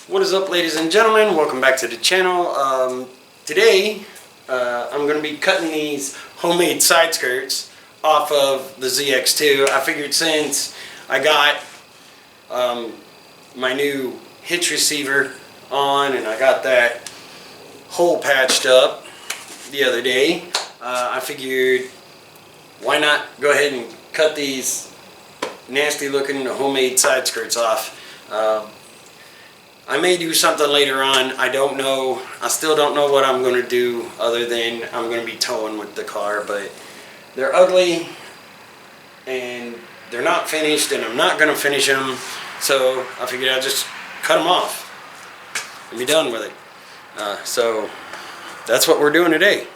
What is up, ladies and gentlemen? Welcome back to the channel. Today I'm going to be cutting these homemade side skirts off of the ZX2. I figured since I got my new hitch receiver on and I got that hole patched up the other day, I figured why not go ahead and cut these nasty looking homemade side skirts off. I may do something later on. I don't know. I still don't know what I'm going to do other than I'm going to be towing with the car, but they're ugly and they're not finished and I'm not going to finish them, so I figured I'd just cut them off and be done with it. So that's what we're doing today.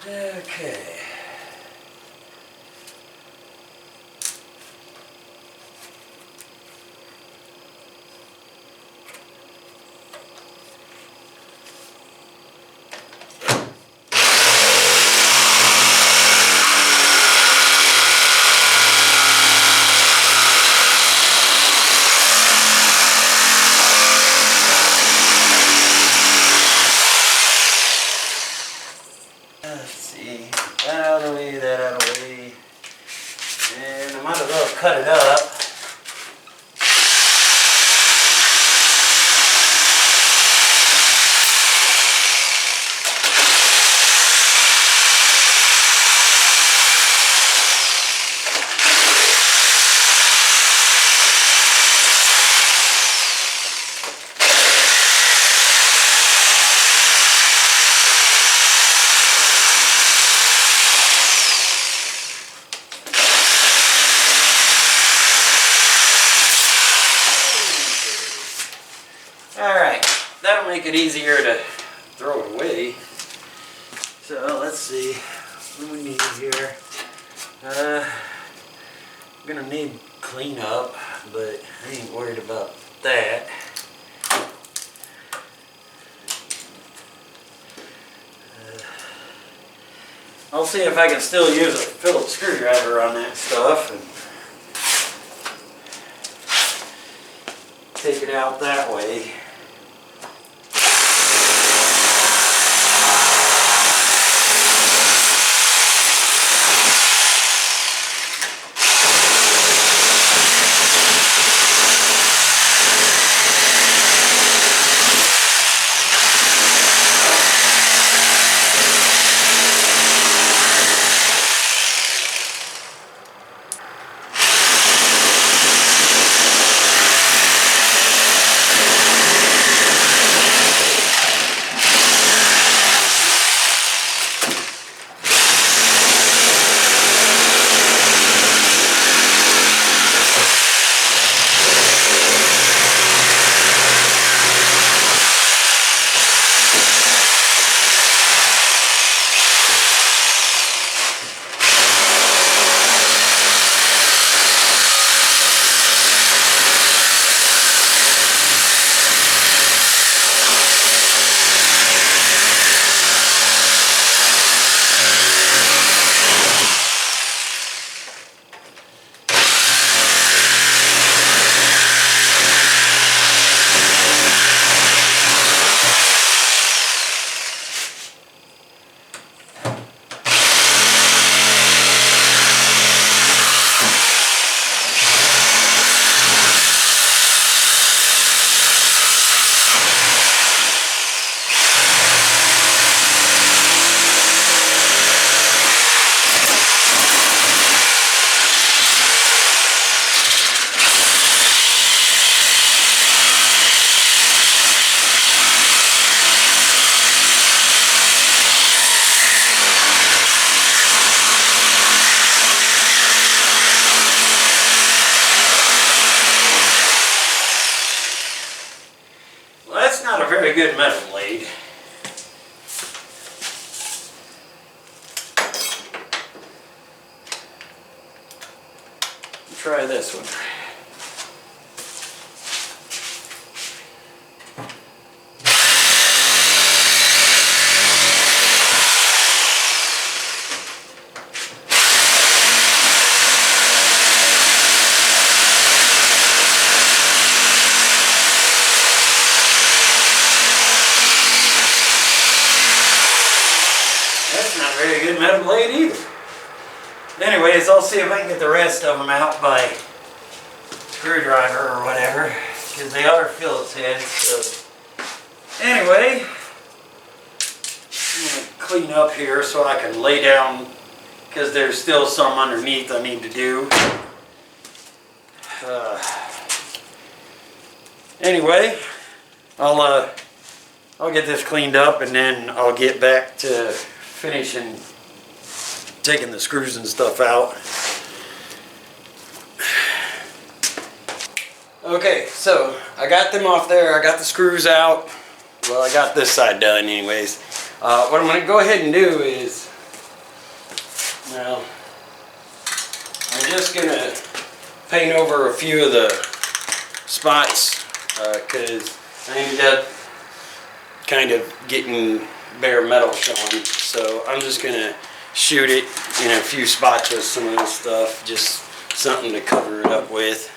Okay. Let's see, that out of the way, that out of the way, and I might as well cut it up. Alright, that'll make it easier to throw it away. So let's see, what do we need here? I'm gonna need cleanup, but I ain't worried about that. I'll see if I can still use a Phillips screwdriver on that stuff and take it out that way. very good metal blade. Try this one. That's not very good metal blade either. Anyways, I'll see if I can get the rest of them out by screwdriver or whatever, because they are Phillips heads. So anyway, I'm going to clean up here so I can lay down, because there's still some underneath I need to do. Anyway, I'll get this cleaned up and then I'll get back to finishing taking the screws and stuff out. Okay, so I got them off there. I got the screws out. Well, I got this side done anyways. What I'm going to go ahead and do is, now, I'm just going to paint over a few of the spots because I ended up kind of getting bare metal showing. So I'm just going to shoot it in a few spots with some of this stuff, just something to cover it up with.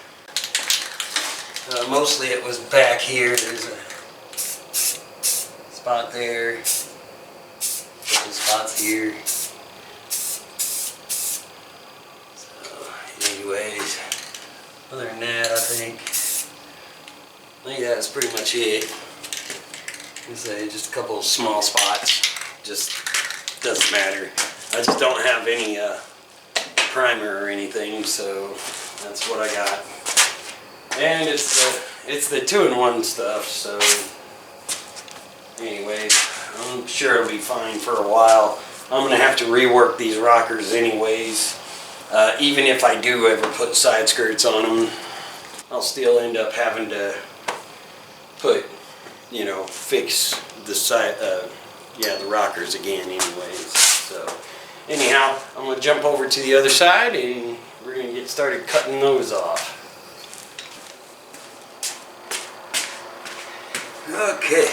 Mostly it was back here. There's a spot there, couple spots here. So anyways, other than that, I think that's pretty much it. I say just a couple of small spots, just doesn't matter. I just don't have any primer or anything, so that's what I got. And it's the 2-in-1 stuff, so anyways, I'm sure it'll be fine for a while. I'm gonna have to rework these rockers anyways. Even if I do ever put side skirts on them, I'll still end up having to put, you know, fix the side, the rockers again anyways. So anyhow, I'm going to jump over to the other side and we're going to get started cutting those off. Okay.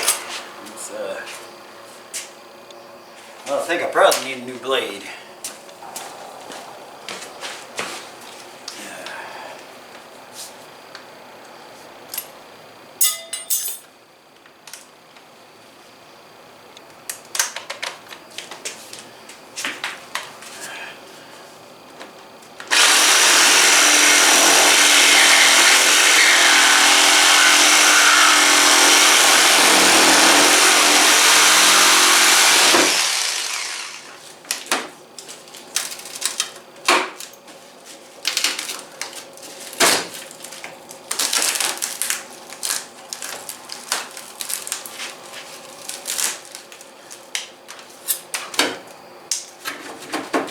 Well, I think I probably need a new blade.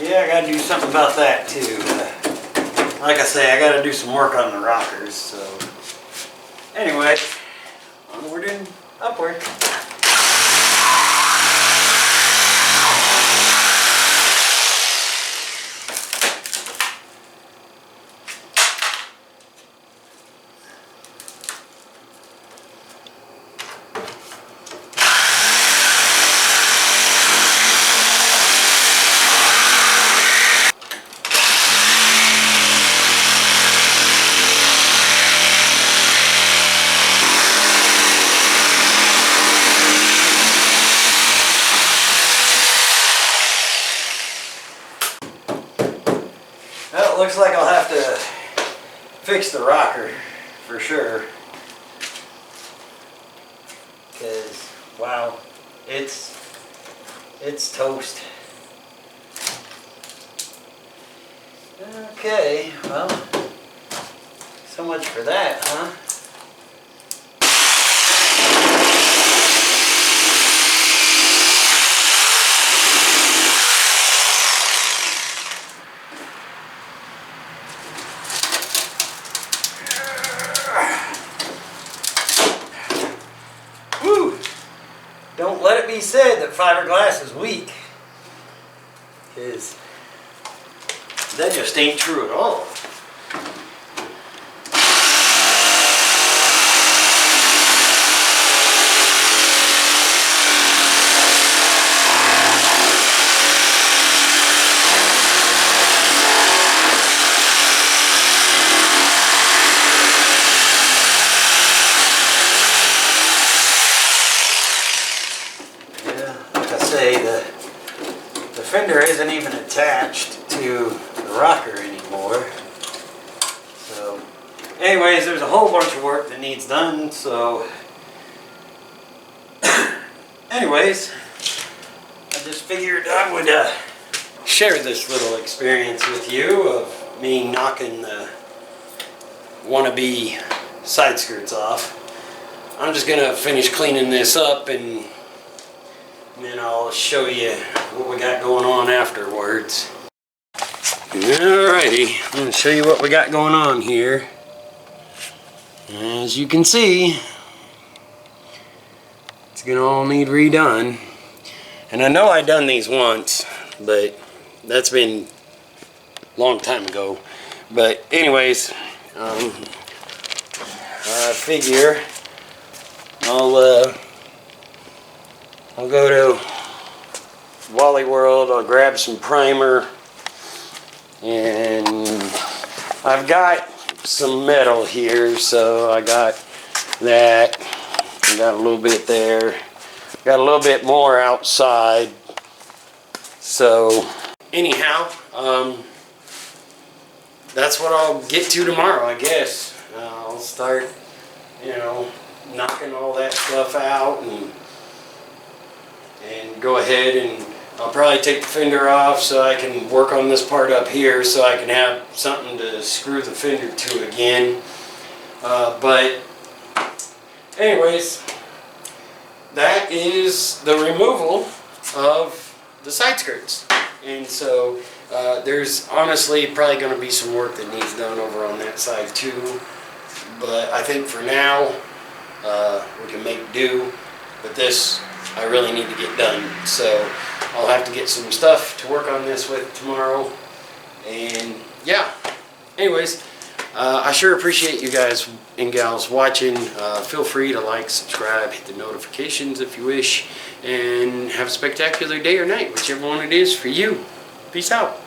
Yeah, I gotta do something about that too. Like I say, I gotta do some work on the rockers, so anyway, onward and upward. Well, it looks like I'll have to fix the rocker for sure. Because, wow, it's toast. Okay, well, so much for that, huh? Woo! be said that fiberglass is weak. Because that just ain't true at all. The fender isn't even attached to the rocker anymore. So anyways, there's a whole bunch of work that needs done, so anyways, I just figured I would share this little experience with you of me knocking the wannabe side skirts off. I'm just gonna finish cleaning this up and then I'll show you what we got going on afterwards. Alrighty, I'm going to show you what we got going on here. As you can see, it's going to all need redone. And I know I done these once, but that's been a long time ago. But anyways, I figure I'll go to Wally World, I'll grab some primer, and I've got some metal here, so I got that, I got a little bit there, got a little bit more outside. So anyhow, that's what I'll get to tomorrow, I guess. I'll start, knocking all that stuff out and go ahead, and I'll probably take the fender off so I can work on this part up here so I can have something to screw the fender to again. But anyways, that is the removal of the side skirts. And so there's honestly probably going to be some work that needs done over on that side too. But I think for now we can make do. But this I really need to get done, so I'll have to get some stuff to work on this with tomorrow. And yeah, anyways, I sure appreciate you guys and gals watching. Feel free to like, subscribe, hit the notifications if you wish, and have a spectacular day or night, whichever one it is for you. Peace out.